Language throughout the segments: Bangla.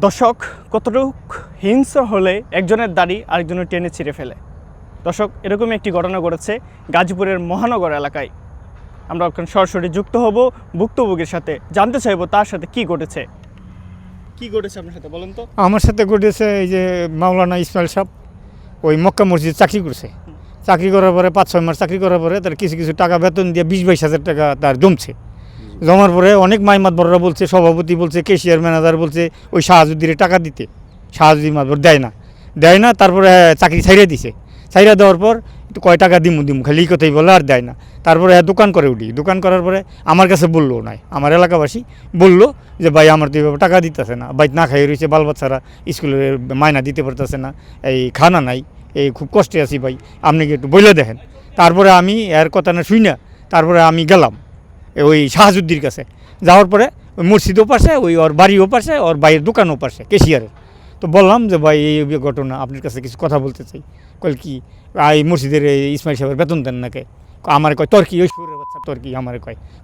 দর্শক, কতটুক হিংস্র হলে একজনের দাড়ি আরেকজনের টেনে ছিঁড়ে ফেলে। দর্শক, এরকমই একটি ঘটনা ঘটেছে গাজীপুরের মহানগর এলাকায়। আমরা এখন সরাসরি যুক্ত হব ভুক্তভোগীর সাথে, জানতে চাইবো তার সাথে কি ঘটেছে। কি ঘটেছে আপনার সাথে বলেন তো? আমার সাথে ঘটেছে এই যে মাওলানা ইসমাইল সাহেব ওই মক্কা মসজিদ চাকরি করছে। চাকরি করার পরে 5-6 মাস চাকরি করার পরে তার কিছু কিছু টাকা বেতন দিয়ে 20-22 হাজার টাকা তার জমছে। জমার পরে অনেক মাতবররা বলছে, সভাপতি বলছে, ক্যাশিয়ার ম্যানেজার বলছে ওই শাহজুদ্দিরে টাকা দিতে। শাহজুদ্দিন মাতবর দেয় না। তারপরে চাকরি ছাইড়ে দিছে। ছাইড়া দেওয়ার পর একটু কয় টাকা দিমু খালি এই কথাই বলে আর দেয় না। তারপরে দোকান করে উঠি। দোকান করার পরে আমার কাছে বললো নাই, আমার এলাকাবাসী বললো যে ভাই আমার তো এইভাবে টাকা দিতেছে না, বাইক না খাইয়ে রয়েছে, বাল বাচ্চারা স্কুলের মায়না দিতে পারতেছে না, এই খানা নাই, এই খুব কষ্টে আছি ভাই, আপনি কি একটু বলে দেখেন। তারপরে আমি এর কথা না শুই না, তারপরে আমি গেলাম ওই শাহজুদ্দির কাছে। যাওয়ার পরে ওই মসজিদও পাশে, ওই ওর বাড়িও পাশে, ওর বাইরের দোকানও পাশে, কেশিয়ারের। তো বললাম যে ভাই এই ঘটনা, আপনার কাছে কিছু কথা বলতে চাই। কল কি এই মসজিদের ইসমাইল সাহেবের বেতন দেন নাকি? আমার কয় তর্কি, ওই সুরের বাচ্চা তর্কি আমার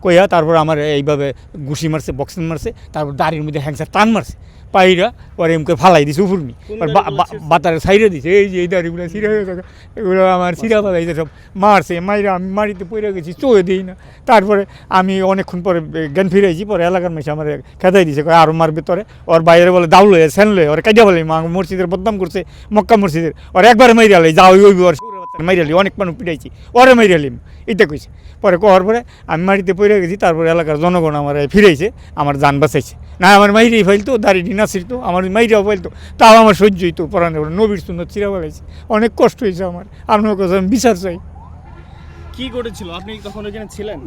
কইয়া তারপর আমার এইভাবে ঘুষি মারছে, বক্সিং মারছে, তারপর দাড়ির মধ্যে হ্যাংসার টান মারছে, পাইরা পরে এমকে ফালাই দিছে উপরমি, বাতারে সাইডে দিছে। এই যে এই দাড়িগুলো সিরা হয়ে থাকে, এগুলো আমার সিরা ফালাইছে সব, মারছে। মাইরা আমি মারিতে পড়ে গেছি, চোয়ে দিই না। তারপরে আমি অনেকক্ষণ পরে জ্ঞান ফিরেছি, পরে এলাকার মেশে আমার খেদাই দিছে, কয় আরও মারবে তোরে। ওর বাইরে বলে দাউল হয়ে স্যান লয়ে ওর কাইডা বলে মসজিদের বদনাম করছে, মক্কা মসজিদের। ওর একবারে মাইরালে যাও ওই ওর মাইরালি, অনেক মানুষ পিটাইছি, ওরে মাইরালিম, এটা কইছে। পরে কওয়ার পরে আমি মাটিতে পড়ে গেছি। তারপরে এলাকার জনগণ আমার ফিরাইছে, আমার জান বাঁচাইছে। না আমার মাইরেই ফাইলতো, দাড়ি না ছিঁড়তো, আমার মাইরাও ফাইলতো, তাও আমার সহ্য হইতো। পরানে নবীর সুন্নত চিরা ফেলাইছে, অনেক কষ্ট হয়েছে আমার। আপনার কাছে আমি বিচার চাই। কি ঘটেছিল? আপনি তখন ওখানে ছিলেন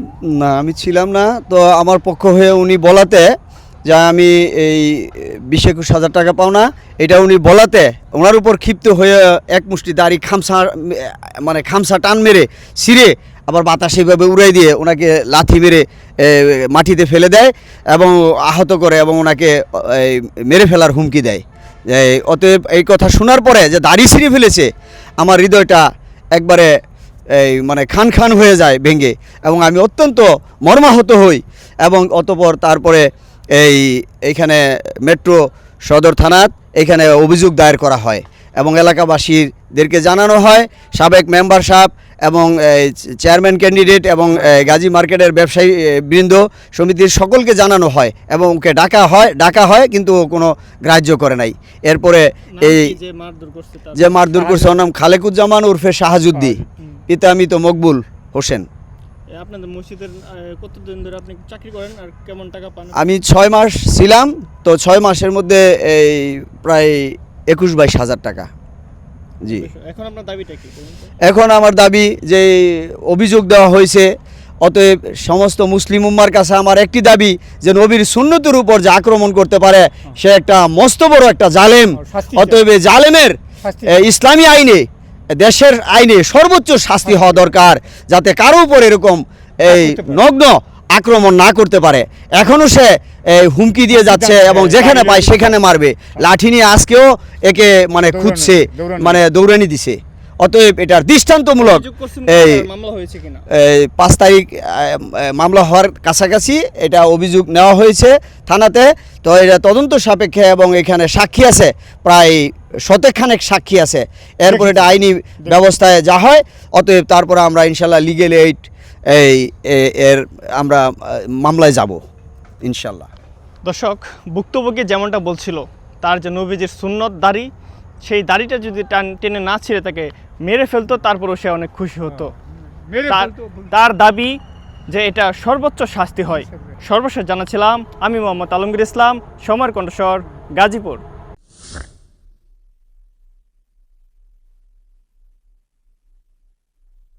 না? আমি ছিলাম না। তো আমার পক্ষ হয়ে উনি বলাতে যে আমি এই 20-21 হাজার টাকা পাও না, এটা উনি বলাতে ওনার উপর ক্ষিপ্ত হয়ে এক মুষ্টি দাড়ি খামসা টান মেরে ছিঁড়ে আবার বাতাস সেইভাবে উড়াই দিয়ে ওনাকে লাথি মেরে মাটিতে ফেলে দেয় এবং আহত করে এবং ওনাকে মেরে ফেলার হুমকি দেয়। অতএব এই কথা শোনার পরে যে দাড়ি ছিঁড়ে ফেলেছে, আমার হৃদয়টা একবারে খান হয়ে যায় ভেঙে, এবং আমি অত্যন্ত মর্মাহত হই। এবং অতঃপর তারপরে এইখানে মেট্রো সদর থানাত এখানে অভিযোগ দায়ের করা হয় এবং এলাকাবাসীদেরকে জানানো হয়। সাবেক মেম্বার সাহেব এবং চেয়ারম্যান ক্যান্ডিডেট এবং গাজী মার্কেটের ব্যবসায়ী বৃন্দ সমিতির সকলকে জানানো হয় এবং ওকে ডাকা হয় কিন্তু কোনো গ্রাহ্য করে নাই। এরপরে এই যে মারধর করছে ওর নাম খালেকুজ্জামান উর্ফে শাহজুদ্দি, পিতামিত মকবুল হোসেন। আপনাদের মসজিদের কতদিন ধরে আপনি চাকরি করেন আর কেমন টাকা পান? আমি 6 মাস ছিলাম। তো 6 মাসের মধ্যে এই প্রায় 21-22 হাজার টাকা। জি। এখন আপনার দাবিটা কি? এখন আমার দাবি যে অভিযোগ দেওয়া হয়েছে, অতএব সমস্ত মুসলিম উম্মার কাছে আমার একটি দাবি যে নবীর সুন্নতের উপর যে আক্রমণ করতে পারে সে একটা মস্ত বড় একটা জালেম। অতএব জালেমের ইসলামী আইনে, দেশের আইনে সর্বোচ্চ শাস্তি হওয়া দরকার, যাতে কারো উপর এরকম এই নগ্ন আক্রমণ না করতে পারে। এখনও সে হুমকি দিয়ে যাচ্ছে এবং যেখানে পায় সেখানে মারবে। লাঠি নিয়ে আজকেও একে খুঁজছে, দৌড়ানি দিছে। অতএব এটার দৃষ্টান্তমূলক এই 5 তারিখ মামলা হওয়ার কাছাকাছি এটা অভিযোগ নেওয়া হয়েছে থানাতে। তো এটা তদন্ত সাপেক্ষে এবং এখানে সাক্ষী আছে, প্রায় 100 খানেক সাক্ষী আছে। এরপর এটা আইনি ব্যবস্থায় যা হয়, অতএব তারপরে আমরা ইনশাল্লাহ লিগেল এইড এর আমরা মামলায় যাব ইনশাল্লাহ। দর্শক, ভুক্তভোগী যেমনটা বলছিল, তার যে নবীজির সুন্নত দাড়ি, সেই দাড়িটা যদি টেনে না ছিঁড়ে তাকে মেরে ফেলতো, তারপরেও সে অনেক খুশি হতো। তার দাবি যে এটা সর্বোচ্চ শাস্তি হয়। সর্বশেষ জানাছিলাম আমি মোহাম্মদ আলমগীর ইসলাম, সময়ের কণ্ঠস্বর, গাজীপুর।